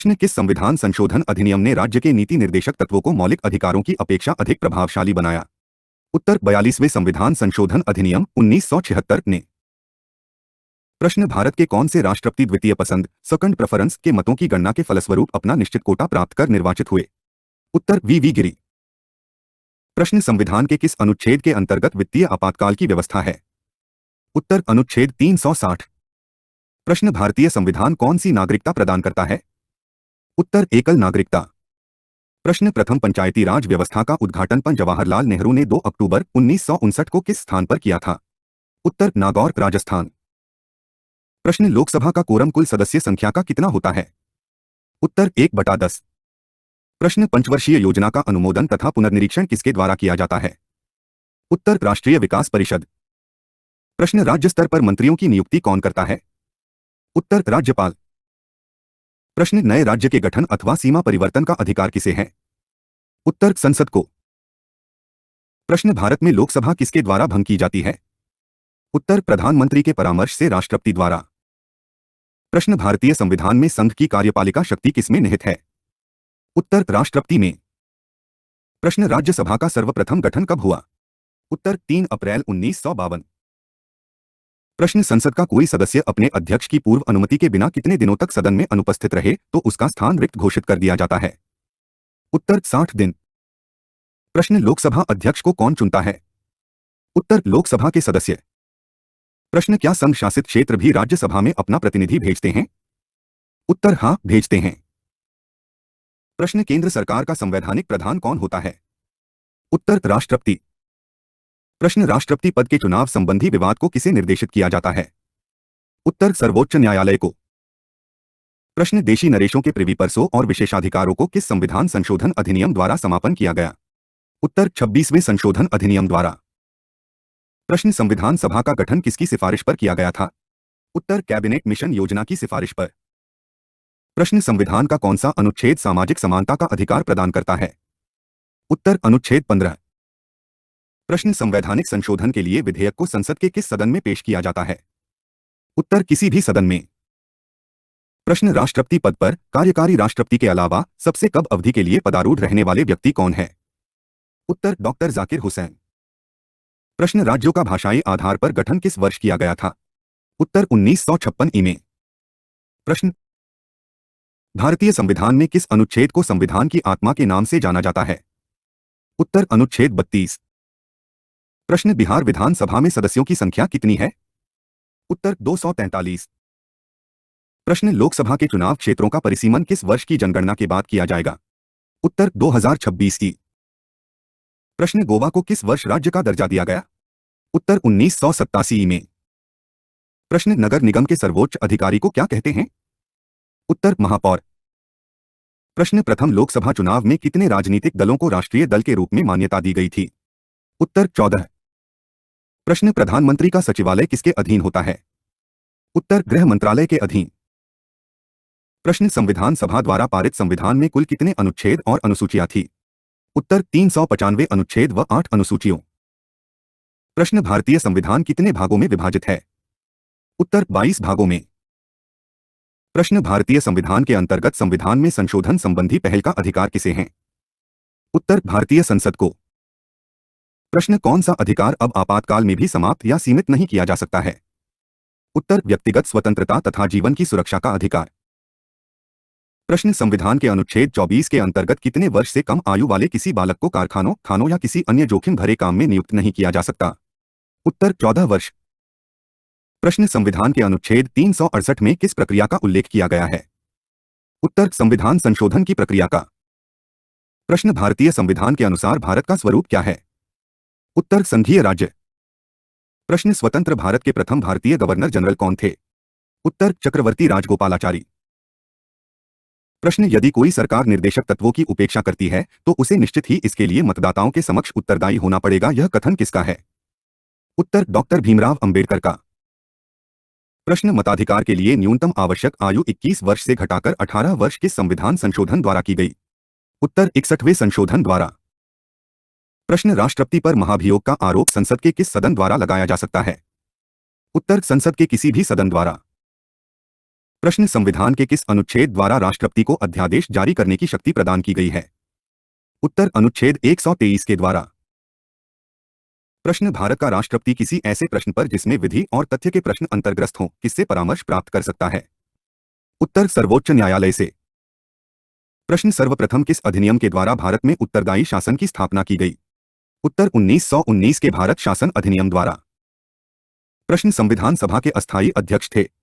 प्रश्न किस संविधान संशोधन अधिनियम ने राज्य के नीति निर्देशक तत्वों को मौलिक अधिकारों की अपेक्षा अधिक प्रभावशाली बनाया? उत्तर 42वें संविधान संशोधन अधिनियम 1976 ने। प्रश्न भारत के कौन से राष्ट्रपति द्वितीय पसंद सेकंड प्रेफरेंस के मतों की गणना के फलस्वरूप अपना निश्चित कोटा प्राप्त कर निर्वाचित हुए? उत्तर वी गिरी। प्रश्न संविधान के किस अनुच्छेद के अंतर्गत वित्तीय आपातकाल की व्यवस्था है? उत्तर अनुच्छेद 360। प्रश्न भारतीय संविधान कौन सी नागरिकता प्रदान करता है? उत्तर एकल नागरिकता। प्रश्न प्रथम पंचायती राज व्यवस्था का उद्घाटन पंडित जवाहरलाल नेहरू ने 2 अक्टूबर 1959 को किस स्थान पर किया था? उत्तर नागौर, राजस्थान। प्रश्न लोकसभा का कोरम कुल सदस्य संख्या का कितना होता है? उत्तर 1/10। प्रश्न पंचवर्षीय योजना का अनुमोदन तथा पुनर्निरीक्षण किसके द्वारा किया जाता है? उत्तर राष्ट्रीय विकास परिषद। प्रश्न राज्य स्तर पर मंत्रियों की नियुक्ति कौन करता है? उत्तर राज्यपाल। प्रश्न नए राज्य के गठन अथवा सीमा परिवर्तन का अधिकार किसे है? उत्तर संसद को। प्रश्न भारत में लोकसभा किसके द्वारा भंग की जाती है? उत्तर प्रधानमंत्री के परामर्श से राष्ट्रपति द्वारा। प्रश्न भारतीय संविधान में संघ की कार्यपालिका शक्ति किसमें निहित है? उत्तर राष्ट्रपति में। प्रश्न राज्यसभा का सर्वप्रथम गठन कब हुआ? उत्तर 3 अप्रैल 1952। प्रश्न संसद का कोई सदस्य अपने अध्यक्ष की पूर्व अनुमति के बिना कितने दिनों तक सदन में अनुपस्थित रहे तो उसका स्थान रिक्त घोषित कर दिया जाता है? उत्तर 60 दिन। प्रश्न लोकसभा अध्यक्ष को कौन चुनता है? उत्तर लोकसभा के सदस्य। प्रश्न क्या संघ शासित क्षेत्र भी राज्यसभा में अपना प्रतिनिधि भेजते हैं? उत्तर हां, भेजते हैं। प्रश्न केंद्र सरकार का संवैधानिक प्रधान कौन होता है? उत्तर राष्ट्रपति। प्रश्न राष्ट्रपति पद के चुनाव संबंधी विवाद को किसे निर्देशित किया जाता है? उत्तर सर्वोच्च न्यायालय को। प्रश्न देशी नरेशों के प्रिवी पर्सों और विशेषाधिकारों को किस संविधान संशोधन अधिनियम द्वारा समापन किया गया? उत्तर 26वें संशोधन अधिनियम द्वारा। प्रश्न संविधान सभा का गठन किसकी सिफारिश पर किया गया था? उत्तर कैबिनेट मिशन योजना की सिफारिश पर। प्रश्न संविधान का कौन सा अनुच्छेद सामाजिक समानता का अधिकार प्रदान करता है? उत्तर अनुच्छेद 15। प्रश्न संवैधानिक संशोधन के लिए विधेयक को संसद के किस सदन में पेश किया जाता है? उत्तर किसी भी सदन में। प्रश्न राष्ट्रपति पद पर कार्यकारी राष्ट्रपति के अलावा सबसे कम अवधि के लिए पदारूढ़ रहने वाले व्यक्ति कौन है? उत्तर डॉक्टर जाकिर हुसैन। प्रश्न राज्यों का भाषाई आधार पर गठन किस वर्ष किया गया था? उत्तर 1956 में। प्रश्न भारतीय संविधान में किस अनुच्छेद को संविधान की आत्मा के नाम से जाना जाता है? उत्तर अनुच्छेद 32। प्रश्न बिहार विधानसभा में सदस्यों की संख्या कितनी है? उत्तर 243। प्रश्न लोकसभा के चुनाव क्षेत्रों का परिसीमन किस वर्ष की जनगणना के बाद किया जाएगा? उत्तर 2026 की। प्रश्न गोवा को किस वर्ष राज्य का दर्जा दिया गया? उत्तर 1987 में। प्रश्न नगर निगम के सर्वोच्च अधिकारी को क्या कहते हैं? उत्तर महापौर। प्रश्न प्रथम लोकसभा चुनाव में कितने राजनीतिक दलों को राष्ट्रीय दल के रूप में मान्यता दी गई थी? उत्तर 14। प्रश्न प्रधानमंत्री का सचिवालय किसके अधीन होता है? उत्तर गृह मंत्रालय के अधीन। प्रश्न संविधान सभा द्वारा पारित संविधान में कुल कितने अनुच्छेद और अनुसूचियां थी? उत्तर 395 अनुच्छेद व 8 अनुसूचियों। प्रश्न भारतीय संविधान कितने भागों में विभाजित है? उत्तर 22 भागों में। प्रश्न भारतीय संविधान के अंतर्गत संविधान में संशोधन संबंधी पहल का अधिकार किसे है? उत्तर भारतीय संसद को। प्रश्न कौन सा अधिकार अब आपातकाल में भी समाप्त या सीमित नहीं किया जा सकता है? उत्तर व्यक्तिगत स्वतंत्रता तथा जीवन की सुरक्षा का अधिकार। प्रश्न संविधान के अनुच्छेद 24 के अंतर्गत कितने वर्ष से कम आयु वाले किसी बालक को कारखानों, थानों या किसी अन्य जोखिम भरे काम में नियुक्त नहीं किया जा सकता? उत्तर 14 वर्ष। प्रश्न संविधान के अनुच्छेद 368 में किस प्रक्रिया का उल्लेख किया गया है? उत्तर संविधान संशोधन की प्रक्रिया का। प्रश्न भारतीय संविधान के अनुसार भारत का स्वरूप क्या है? उत्तर संघीय राज्य। प्रश्न स्वतंत्र भारत के प्रथम भारतीय गवर्नर जनरल कौन थे? उत्तर चक्रवर्ती राजगोपालाचारी। प्रश्न यदि कोई सरकार निर्देशक तत्वों की उपेक्षा करती है तो उसे निश्चित ही इसके लिए मतदाताओं के समक्ष उत्तरदायी होना पड़ेगा, यह कथन किसका है? उत्तर डॉक्टर भीमराव अंबेडकर का। प्रश्न मताधिकार के लिए न्यूनतम आवश्यक आयु 21 वर्ष से घटाकर 18 वर्ष किस संविधान संशोधन द्वारा की गई? उत्तर 61वें संशोधन द्वारा। प्रश्न राष्ट्रपति पर महाभियोग का आरोप संसद के किस सदन द्वारा लगाया जा सकता है? उत्तर संसद के किसी भी सदन द्वारा। प्रश्न संविधान के किस अनुच्छेद द्वारा राष्ट्रपति को अध्यादेश जारी करने की शक्ति प्रदान की गई है? उत्तर अनुच्छेद 123 के द्वारा। प्रश्न भारत का राष्ट्रपति किसी ऐसे प्रश्न पर जिसमें विधि और तथ्य के प्रश्न अंतर्ग्रस्त हों किससे परामर्श प्राप्त कर सकता है? उत्तर सर्वोच्च न्यायालय से। प्रश्न सर्वप्रथम किस अधिनियम के द्वारा भारत में उत्तरदायी शासन की स्थापना की गई? उत्तर 1919 के भारत शासन अधिनियम द्वारा। प्रश्न संविधान सभा के अस्थायी अध्यक्ष थे?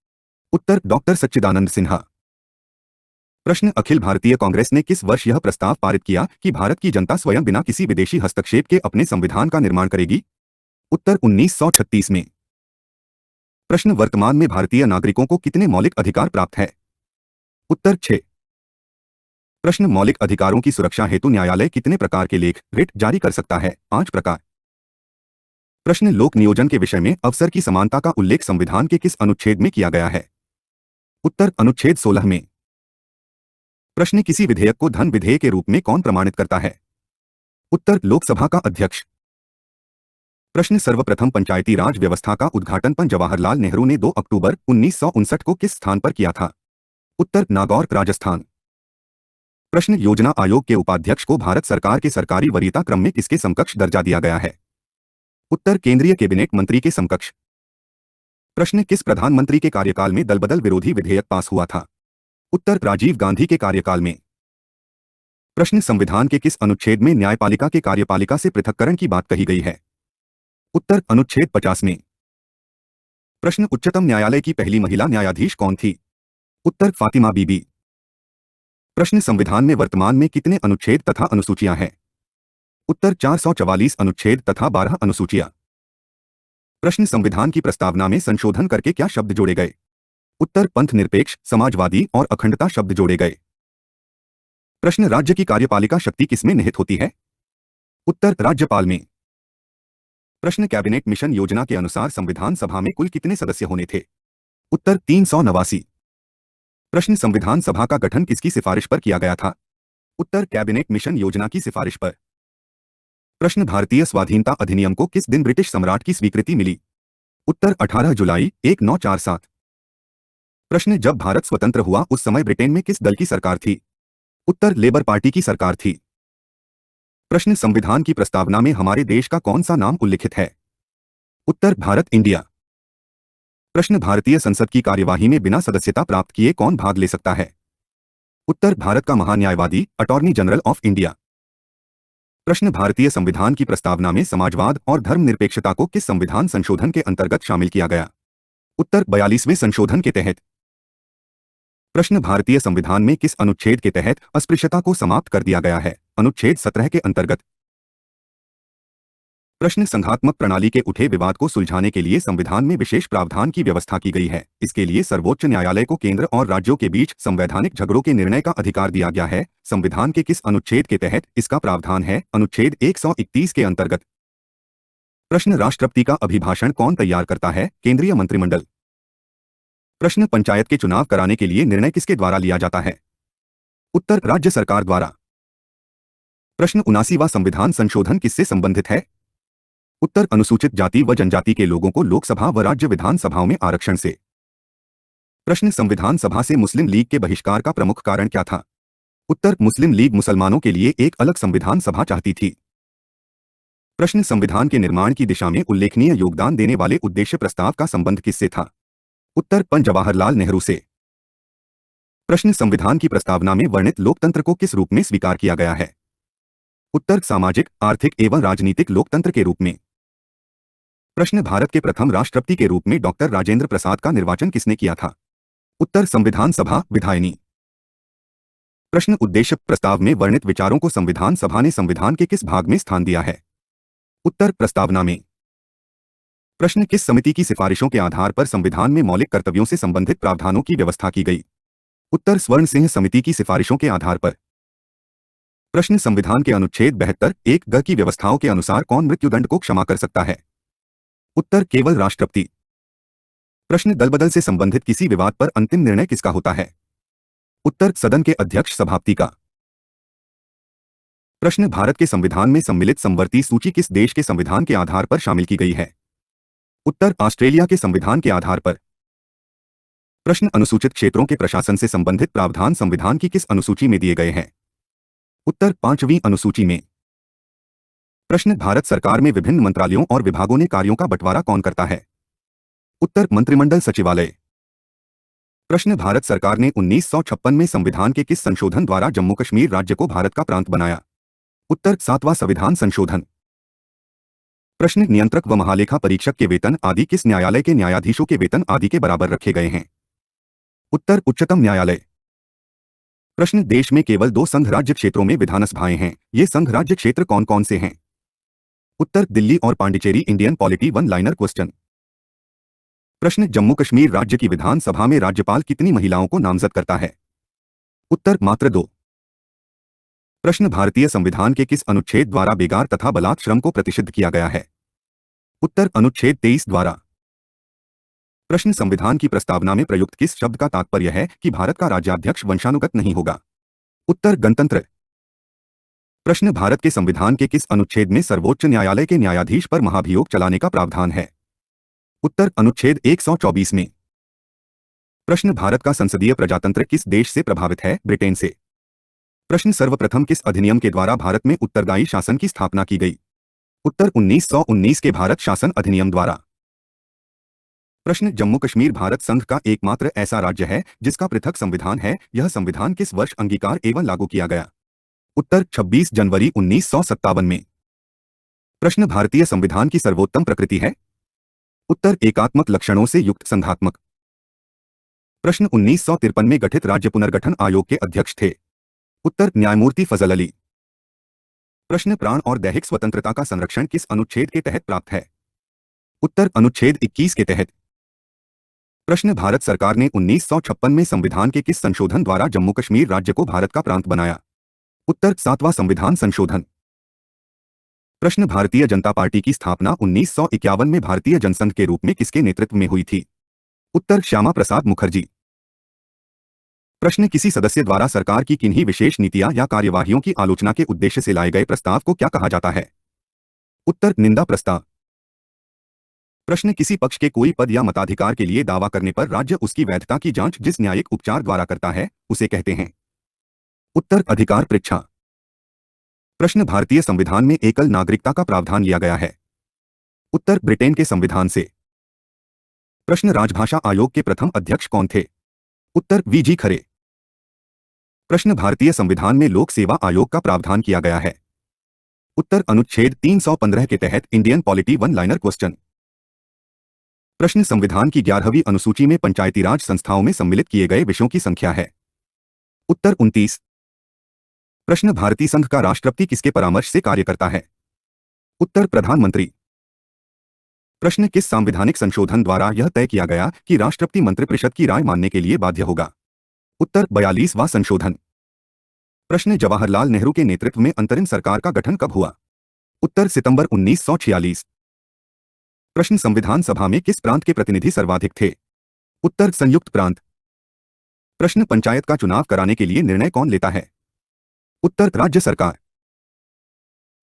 उत्तर डॉक्टर सच्चिदानंद सिन्हा। प्रश्न अखिल भारतीय कांग्रेस ने किस वर्ष यह प्रस्ताव पारित किया कि भारत की जनता स्वयं बिना किसी विदेशी हस्तक्षेप के अपने संविधान का निर्माण करेगी? उत्तर 1936 में। प्रश्न वर्तमान में भारतीय नागरिकों को कितने मौलिक अधिकार प्राप्त है? उत्तर 6। प्रश्न मौलिक अधिकारों की सुरक्षा हेतु न्यायालय कितने प्रकार के लेख रिट जारी कर सकता है? 5 प्रकार। प्रश्न लोक नियोजन के विषय में अवसर की समानता का उल्लेख संविधान के किस अनुच्छेद में किया गया है? उत्तर अनुच्छेद 16 में। प्रश्न किसी विधेयक को धन विधेयक के रूप में कौन प्रमाणित करता है? उत्तर लोकसभा का अध्यक्ष। प्रश्न सर्वप्रथम पंचायती राज व्यवस्था का उद्घाटन पंडित जवाहरलाल नेहरू ने 2 अक्टूबर 1959 को किस स्थान पर किया था? उत्तर नागौर राजस्थान। प्रश्न योजना आयोग के उपाध्यक्ष को भारत सरकार के सरकारी वरीयता क्रम में किसके समकक्ष दर्जा दिया गया है? उत्तर केंद्रीय कैबिनेट मंत्री के समकक्ष। प्रश्न किस प्रधानमंत्री के कार्यकाल में दलबदल विरोधी विधेयक पास हुआ था? उत्तर राजीव गांधी के कार्यकाल में। प्रश्न संविधान के किस अनुच्छेद में न्यायपालिका के कार्यपालिका से पृथक्करण की बात कही गई है? उत्तर अनुच्छेद 50 में। प्रश्न उच्चतम न्यायालय की पहली महिला न्यायाधीश कौन थी? उत्तर फातिमा बीबी। प्रश्न संविधान में वर्तमान में कितने अनुच्छेद तथा अनुसूचियां हैं? उत्तर 444 अनुच्छेद तथा 12 अनुसूचियां। प्रश्न संविधान की प्रस्तावना में संशोधन करके क्या शब्द जोड़े गए? उत्तर पंथ निरपेक्ष, समाजवादी और अखंडता शब्द जोड़े गए। प्रश्न राज्य की कार्यपालिका शक्ति किसमें निहित होती है? उत्तर राज्यपाल में। प्रश्न कैबिनेट मिशन योजना के अनुसार संविधान सभा में कुल कितने सदस्य होने थे? उत्तर 389। प्रश्न संविधान सभा का गठन किसकी सिफारिश पर किया गया था? उत्तर कैबिनेट मिशन योजना की सिफारिश पर। प्रश्न भारतीय स्वाधीनता अधिनियम को किस दिन ब्रिटिश सम्राट की स्वीकृति मिली? उत्तर 18 जुलाई 1947। प्रश्न जब भारत स्वतंत्र हुआ उस समय ब्रिटेन में किस दल की सरकार थी? उत्तर लेबर पार्टी की सरकार थी। प्रश्न संविधान की प्रस्तावना में हमारे देश का कौन सा नाम उल्लिखित है? उत्तर भारत इंडिया। प्रश्न भारतीय संसद की कार्यवाही में बिना सदस्यता प्राप्त किए कौन भाग ले सकता है? उत्तर भारत का महान्यायवादी, अटॉर्नी जनरल ऑफ इंडिया। प्रश्न भारतीय संविधान की प्रस्तावना में समाजवाद और धर्मनिरपेक्षता को किस संविधान संशोधन के अंतर्गत शामिल किया गया? उत्तर 42वें संशोधन के तहत। प्रश्न भारतीय संविधान में किस अनुच्छेद के तहत अस्पृश्यता को समाप्त कर दिया गया है? अनुच्छेद 17 के अंतर्गत। प्रश्न संघात्मक प्रणाली के उठे विवाद को सुलझाने के लिए संविधान में विशेष प्रावधान की व्यवस्था की गई है। इसके लिए सर्वोच्च न्यायालय को केंद्र और राज्यों के बीच संवैधानिक झगड़ों के निर्णय का अधिकार दिया गया है। संविधान के किस अनुच्छेद के तहत इसका प्रावधान है? अनुच्छेद 131 के अंतर्गत। प्रश्न राष्ट्रपति का अभिभाषण कौन तैयार करता है? केंद्रीय मंत्रिमंडल। प्रश्न पंचायत के चुनाव कराने के लिए निर्णय किसके द्वारा लिया जाता है? उत्तर राज्य सरकार द्वारा। प्रश्न 79वां संविधान संशोधन किससे संबंधित है? उत्तर अनुसूचित जाति व जनजाति के लोगों को लोकसभा व राज्य विधानसभाओं में आरक्षण से। प्रश्न संविधान सभा से मुस्लिम लीग के बहिष्कार का प्रमुख कारण क्या था? उत्तर मुस्लिम लीग मुसलमानों के लिए एक अलग संविधान सभा चाहती थी। प्रश्न संविधान के निर्माण की दिशा में उल्लेखनीय योगदान देने वाले उद्देश्य प्रस्ताव का संबंध किससे था? उत्तर पंडित जवाहरलाल नेहरू से। प्रश्न संविधान की प्रस्तावना में वर्णित लोकतंत्र को किस रूप में स्वीकार किया गया है? उत्तर सामाजिक, आर्थिक एवं राजनीतिक लोकतंत्र के रूप में। प्रश्न भारत के प्रथम राष्ट्रपति के रूप में डॉक्टर राजेंद्र प्रसाद का निर्वाचन किसने किया था? उत्तर संविधान सभा विधायिनी। प्रश्न उद्देश्य प्रस्ताव में वर्णित विचारों को संविधान सभा ने संविधान के किस भाग में स्थान दिया है? उत्तर प्रस्तावना में। प्रश्न किस समिति की सिफारिशों के आधार पर संविधान में मौलिक कर्तव्यों से संबंधित प्रावधानों की व्यवस्था की गई? उत्तर स्वर्ण सिंह समिति की सिफारिशों के आधार पर। प्रश्न संविधान के अनुच्छेद 72 1 ग की व्यवस्थाओं के अनुसार कौन मृत्युदंड को क्षमा कर सकता है? उत्तर केवल राष्ट्रपति। प्रश्न दलबदल से संबंधित किसी विवाद पर अंतिम निर्णय किसका होता है? उत्तर सदन के अध्यक्ष सभापति का। प्रश्न भारत के संविधान में सम्मिलित समवर्ती सूची किस देश के संविधान के आधार पर शामिल की गई है? उत्तर ऑस्ट्रेलिया के संविधान के आधार पर। प्रश्न अनुसूचित क्षेत्रों के प्रशासन से संबंधित प्रावधान संविधान की किस अनुसूची में दिए गए हैं? उत्तर 5वीं अनुसूची में। प्रश्न भारत सरकार में विभिन्न मंत्रालयों और विभागों ने कार्यों का बंटवारा कौन करता है? उत्तर मंत्रिमंडल सचिवालय। प्रश्न भारत सरकार ने 1956 में संविधान के किस संशोधन द्वारा जम्मू कश्मीर राज्य को भारत का प्रांत बनाया? उत्तर 7वां संविधान संशोधन। प्रश्न नियंत्रक व महालेखा परीक्षक के वेतन आदि किस न्यायालय के न्यायाधीशों के वेतन आदि के बराबर रखे गए हैं? उत्तर उच्चतम न्यायालय। प्रश्न देश में केवल 2 संघ राज्य क्षेत्रों में विधानसभाएं हैं, ये संघ राज्य क्षेत्र कौन कौन से हैं? उत्तर दिल्ली और Pondicherry. Indian polity one liner question. प्रश्न जम्मू कश्मीर राज्य की विधानसभा में राज्यपाल कितनी महिलाओं को नामजद करता है? उत्तर मात्र 2। प्रश्न भारतीय संविधान के किस अनुच्छेद द्वारा बेगार तथा बलात् श्रम को प्रतिषिद्ध किया गया है? उत्तर अनुच्छेद 23 द्वारा। प्रश्न संविधान की प्रस्तावना में प्रयुक्त किस शब्द का तात्पर्य है कि भारत का राज्याध्यक्ष वंशानुगत नहीं होगा? उत्तर गणतंत्र। प्रश्न भारत के संविधान के किस अनुच्छेद में सर्वोच्च न्यायालय के न्यायाधीश पर महाभियोग चलाने का प्रावधान है? उत्तर अनुच्छेद 124 में। प्रश्न भारत का संसदीय प्रजातंत्र किस देश से प्रभावित है? ब्रिटेन से। प्रश्न सर्वप्रथम किस अधिनियम के द्वारा भारत में उत्तरदायी शासन की स्थापना की गई? उत्तर 1919 के भारत शासन अधिनियम द्वारा। प्रश्न जम्मू कश्मीर भारत संघ का एकमात्र ऐसा राज्य है जिसका पृथक संविधान है, यह संविधान किस वर्ष अंगीकार एवं लागू किया गया? उत्तर 26 जनवरी 1957 में। प्रश्न भारतीय संविधान की सर्वोत्तम प्रकृति है? उत्तर एकात्मक लक्षणों से युक्त संघात्मक। प्रश्न 1953 में गठित राज्य पुनर्गठन आयोग के अध्यक्ष थे? उत्तर न्यायमूर्ति फजल अली। प्रश्न प्राण और दैहिक स्वतंत्रता का संरक्षण किस अनुच्छेद के तहत प्राप्त है? उत्तर अनुच्छेद 21 के तहत। प्रश्न भारत सरकार ने 1956 में संविधान के किस संशोधन द्वारा जम्मू कश्मीर राज्य को भारत का प्रांत बनाया? उत्तर 7वां संविधान संशोधन। प्रश्न भारतीय जनता पार्टी की स्थापना 1951 में भारतीय जनसंघ के रूप में किसके नेतृत्व में हुई थी? उत्तर श्यामा प्रसाद मुखर्जी। प्रश्न किसी सदस्य द्वारा सरकार की किन्हीं विशेष नीतियां या कार्यवाहियों की आलोचना के उद्देश्य से लाए गए प्रस्ताव को क्या कहा जाता है? उत्तर निंदा प्रस्ताव। प्रश्न किसी पक्ष के कोई पद या मताधिकार के लिए दावा करने पर राज्य उसकी वैधता की जांच जिस न्यायिक उपचार द्वारा करता है उसे कहते हैं? उत्तर अधिकार परीक्षा। प्रश्न भारतीय संविधान में एकल नागरिकता का प्रावधान लिया गया है? उत्तर ब्रिटेन के संविधान से। प्रश्न राजभाषा आयोग के प्रथम अध्यक्ष कौन थे? उत्तर वी.जी. खरे। प्रश्न भारतीय संविधान में लोक सेवा आयोग का प्रावधान किया गया है? उत्तर अनुच्छेद 315 के तहत। Indian polity one liner question. प्रश्न संविधान की 11वीं अनुसूची में पंचायती राज संस्थाओं में सम्मिलित किए गए विषयों की संख्या है? उत्तर 29। प्रश्न भारतीय संघ का राष्ट्रपति किसके परामर्श से कार्य करता है? उत्तर प्रधानमंत्री। प्रश्न किस सांविधानिक संशोधन द्वारा यह तय किया गया कि राष्ट्रपति मंत्रिपरिषद की राय मानने के लिए बाध्य होगा? उत्तर 42वां संशोधन। प्रश्न जवाहरलाल नेहरू के नेतृत्व में अंतरिम सरकार का गठन कब हुआ? उत्तर सितंबर 1946। प्रश्न संविधान सभा में किस प्रांत के प्रतिनिधि सर्वाधिक थे? उत्तर संयुक्त प्रांत। प्रश्न पंचायत का चुनाव कराने के लिए निर्णय कौन लेता है? उत्तर राज्य सरकार।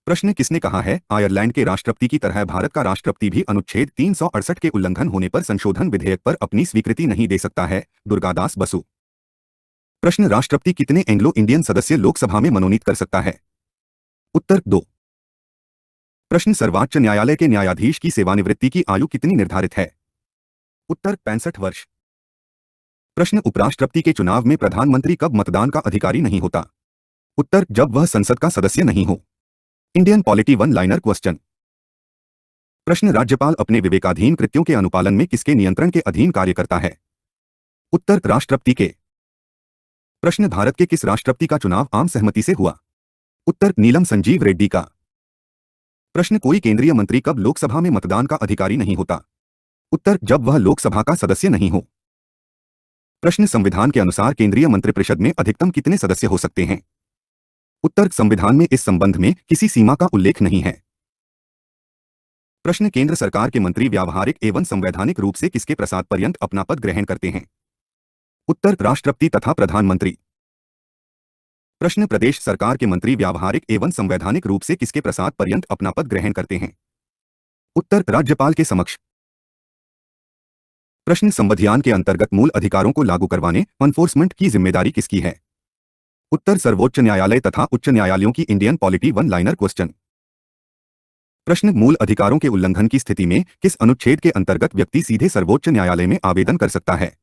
प्रश्न किसने कहा है आयरलैंड के राष्ट्रपति की तरह भारत का राष्ट्रपति भी अनुच्छेद 368 के उल्लंघन होने पर संशोधन विधेयक पर अपनी स्वीकृति नहीं दे सकता है? दुर्गादास बसु। प्रश्न राष्ट्रपति कितने एंग्लो इंडियन सदस्य लोकसभा में मनोनीत कर सकता है? उत्तर 2। प्रश्न सर्वोच्च न्यायालय के न्यायाधीश की सेवानिवृत्ति की आयु कितनी निर्धारित है? उत्तर 65 वर्ष। प्रश्न उपराष्ट्रपति के चुनाव में प्रधानमंत्री कब मतदान का अधिकारी नहीं होता? उत्तर जब वह संसद का सदस्य नहीं हो। Indian polity one liner question. प्रश्न राज्यपाल अपने विवेकाधीन कृत्यों के अनुपालन में किसके नियंत्रण के अधीन कार्य करता है? उत्तर राष्ट्रपति के। प्रश्न भारत के किस राष्ट्रपति का चुनाव आम सहमति से हुआ? उत्तर नीलम संजीव रेड्डी का। प्रश्न कोई केंद्रीय मंत्री कब लोकसभा में मतदान का अधिकारी नहीं होता? उत्तर जब वह लोकसभा का सदस्य नहीं हो। प्रश्न संविधान के अनुसार केंद्रीय मंत्रिपरिषद में अधिकतम कितने सदस्य हो सकते हैं? उत्तर संविधान में इस संबंध में किसी सीमा का उल्लेख नहीं है। प्रश्न केंद्र सरकार के मंत्री व्यावहारिक एवं संवैधानिक रूप से किसके प्रसाद पर्यंत अपना पद ग्रहण करते हैं? उत्तर राष्ट्रपति तथा प्रधानमंत्री। प्रश्न प्रदेश सरकार के मंत्री व्यावहारिक एवं संवैधानिक रूप से किसके प्रसाद पर्यंत अपना पद ग्रहण करते हैं? उत्तर राज्यपाल के समक्ष। प्रश्न संविधान के अंतर्गत मूल अधिकारों को लागू करवाने एनफोर्समेंट की जिम्मेदारी किसकी है? उत्तर सर्वोच्च न्यायालय तथा उच्च न्यायालयों की। Indian polity one liner question. प्रश्न मूल अधिकारों के उल्लंघन की स्थिति में किस अनुच्छेद के अंतर्गत व्यक्ति सीधे सर्वोच्च न्यायालय में आवेदन कर सकता है?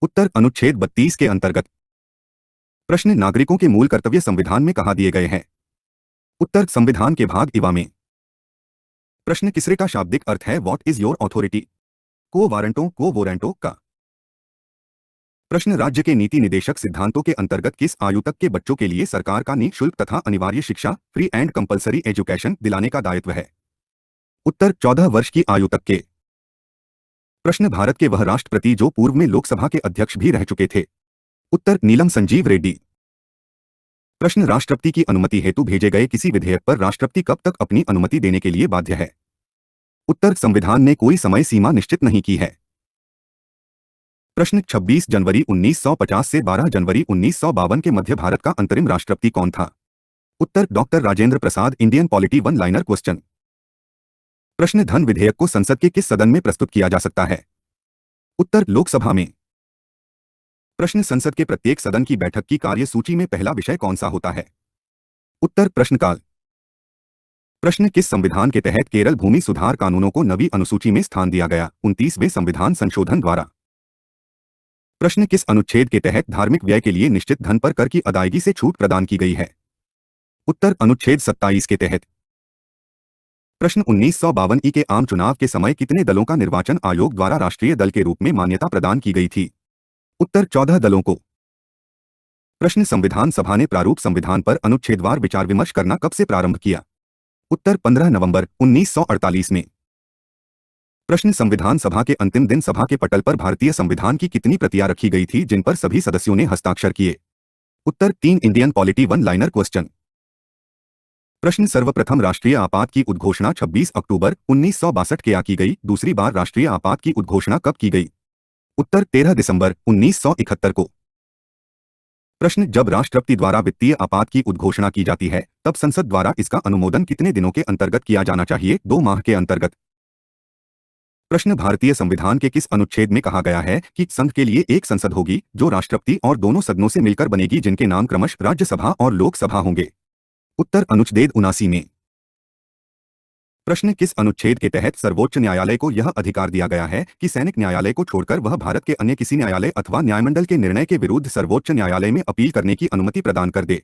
उत्तर अनुच्छेद 32 के अंतर्गत। प्रश्न नागरिकों के मूल कर्तव्य संविधान में कहा दिए गए हैं? उत्तर संविधान के भाग इवा में। प्रश्न किसरे का शाब्दिक अर्थ है व्हाट इज योर अथॉरिटी? को वारंटो को वोरेंटो का। प्रश्न राज्य के नीति निदेशक सिद्धांतों के अंतर्गत किस आयु तक के बच्चों के लिए सरकार का निःशुल्क तथा अनिवार्य शिक्षा फ्री एंड कंपलसरी एजुकेशन दिलाने का दायित्व है? उत्तर 14 वर्ष की आयु तक के। प्रश्न भारत के वह राष्ट्रपति जो पूर्व में लोकसभा के अध्यक्ष भी रह चुके थे? उत्तर नीलम संजीव रेड्डी। प्रश्न राष्ट्रपति की अनुमति हेतु भेजे गए किसी विधेयक पर राष्ट्रपति कब तक अपनी अनुमति देने के लिए बाध्य है? उत्तर संविधान ने कोई समय सीमा निश्चित नहीं की है। प्रश्न 26 जनवरी 1950 से 12 जनवरी 1952 के मध्य भारत का अंतरिम राष्ट्रपति कौन था? उत्तर doctor Rajendra Prasad. Indian polity one liner question. प्रश्न धन विधेयक को संसद के किस सदन में प्रस्तुत किया जा सकता है? उत्तर लोकसभा में। प्रश्न संसद के प्रत्येक सदन की बैठक की कार्यसूची में पहला विषय कौन सा होता है? उत्तर प्रश्नकाल। प्रश्न किस संविधान के तहत केरल भूमि सुधार कानूनों को नवी अनुसूची में स्थान दिया गया 29वें संविधान संशोधन द्वारा? प्रश्न किस अनुच्छेद के तहत धार्मिक व्यय के लिए निश्चित धन पर कर की अदायगी से छूट प्रदान की गई है? उत्तर अनुच्छेद 27 के तहत। प्रश्न 1952 ई के आम चुनाव के समय कितने दलों का निर्वाचन आयोग द्वारा राष्ट्रीय दल के रूप में मान्यता प्रदान की गई थी? उत्तर 14 दलों को। प्रश्न संविधान सभा ने प्रारूप संविधान पर अनुच्छेदवार विचार विमर्श करना कब से प्रारंभ किया? उत्तर 15 नवंबर 1948 में। प्रश्न संविधान सभा के अंतिम दिन सभा के पटल पर भारतीय संविधान की कितनी प्रतियां रखी गई थी जिन पर सभी सदस्यों ने हस्ताक्षर किए? उत्तर 3। Indian polity one liner question. प्रश्न सर्वप्रथम राष्ट्रीय आपात की उद्घोषणा 26 अक्टूबर 1962 के की गई। दूसरी बार राष्ट्रीय आपात की उद्घोषणा कब की गई? उत्तर 13 दिसंबर 1971 को। प्रश्न जब राष्ट्रपति द्वारा वित्तीय आपात की उद्घोषणा की जाती है तब संसद द्वारा इसका अनुमोदन कितने दिनों के अंतर्गत किया जाना चाहिए? 2 माह के अंतर्गत। प्रश्न भारतीय संविधान के किस अनुच्छेद में कहा गया है कि संघ के लिए एक संसद होगी जो राष्ट्रपति और दोनों सदनों से मिलकर बनेगी जिनके नाम क्रमश राज्यसभा और लोकसभा होंगे? उत्तर अनुच्छेद 79 में। प्रश्न किस अनुच्छेद के तहत सर्वोच्च न्यायालय को यह अधिकार दिया गया है कि सैनिक न्यायालय को छोड़कर वह भारत के अन्य किसी न्यायालय अथवा न्यायमंडल के निर्णय के विरुद्ध सर्वोच्च न्यायालय में अपील करने की अनुमति प्रदान कर दे?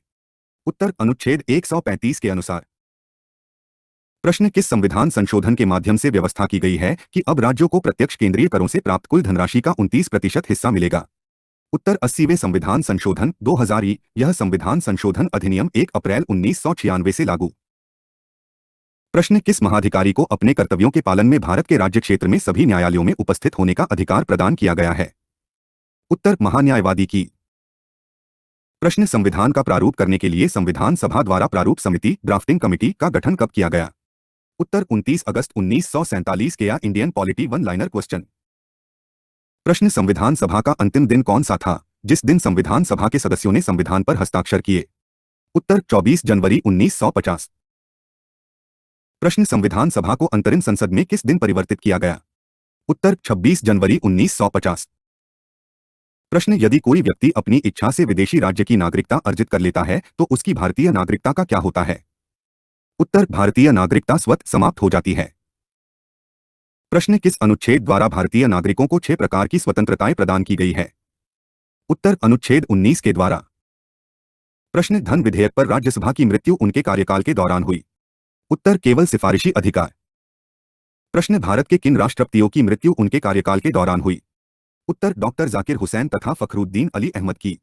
उत्तर अनुच्छेद 135 के अनुसार। प्रश्न किस संविधान संशोधन के माध्यम से व्यवस्था की गई है कि अब राज्यों को प्रत्यक्ष केंद्रीय करों से प्राप्त कुल धनराशि का 29% हिस्सा मिलेगा? उत्तर 80वें संविधान संशोधन 2000 ई। यह संविधान संशोधन अधिनियम 1 अप्रैल 1996 से लागू। प्रश्न किस महाधिकारी को अपने कर्तव्यों के पालन में भारत के राज्य क्षेत्र में सभी न्यायालयों में उपस्थित होने का अधिकार प्रदान किया गया है? उत्तर महान्यायवादी की। प्रश्न संविधान का प्रारूप करने के लिए संविधान सभा द्वारा प्रारूप समिति ड्राफ्टिंग कमेटी का गठन कब किया गया? उत्तर 29 अगस्त 1947 के। Indian polity one liner question. प्रश्न संविधान सभा का अंतिम दिन कौन सा था जिस दिन संविधान सभा के सदस्यों ने संविधान पर हस्ताक्षर किए? उत्तर 24 जनवरी 1950। प्रश्न संविधान सभा को अंतरिम संसद में किस दिन परिवर्तित किया गया? उत्तर 26 जनवरी 1950। प्रश्न यदि कोई व्यक्ति अपनी इच्छा से विदेशी राज्य की नागरिकता अर्जित कर लेता है तो उसकी भारतीय नागरिकता का क्या होता है? उत्तर भारतीय नागरिकता स्वतः समाप्त हो जाती है। प्रश्न किस अनुच्छेद द्वारा भारतीय नागरिकों को 6 प्रकार की स्वतंत्रताएं प्रदान की गई है? उत्तर अनुच्छेद 19 के द्वारा। प्रश्न धन विधेयक पर राज्यसभा की मृत्यु उनके कार्यकाल के दौरान हुई? उत्तर केवल सिफारिशी अधिकार। प्रश्न भारत के किन राष्ट्रपतियों की मृत्यु उनके कार्यकाल के दौरान हुई? उत्तर डॉक्टर जाकिर हुसैन तथा फखरुद्दीन अली अहमद की।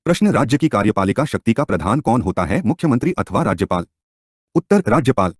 प्रश्न राज्य की कार्यपालिका शक्ति का प्रधान कौन होता है मुख्यमंत्री अथवा राज्यपाल? उत्तर राज्यपाल।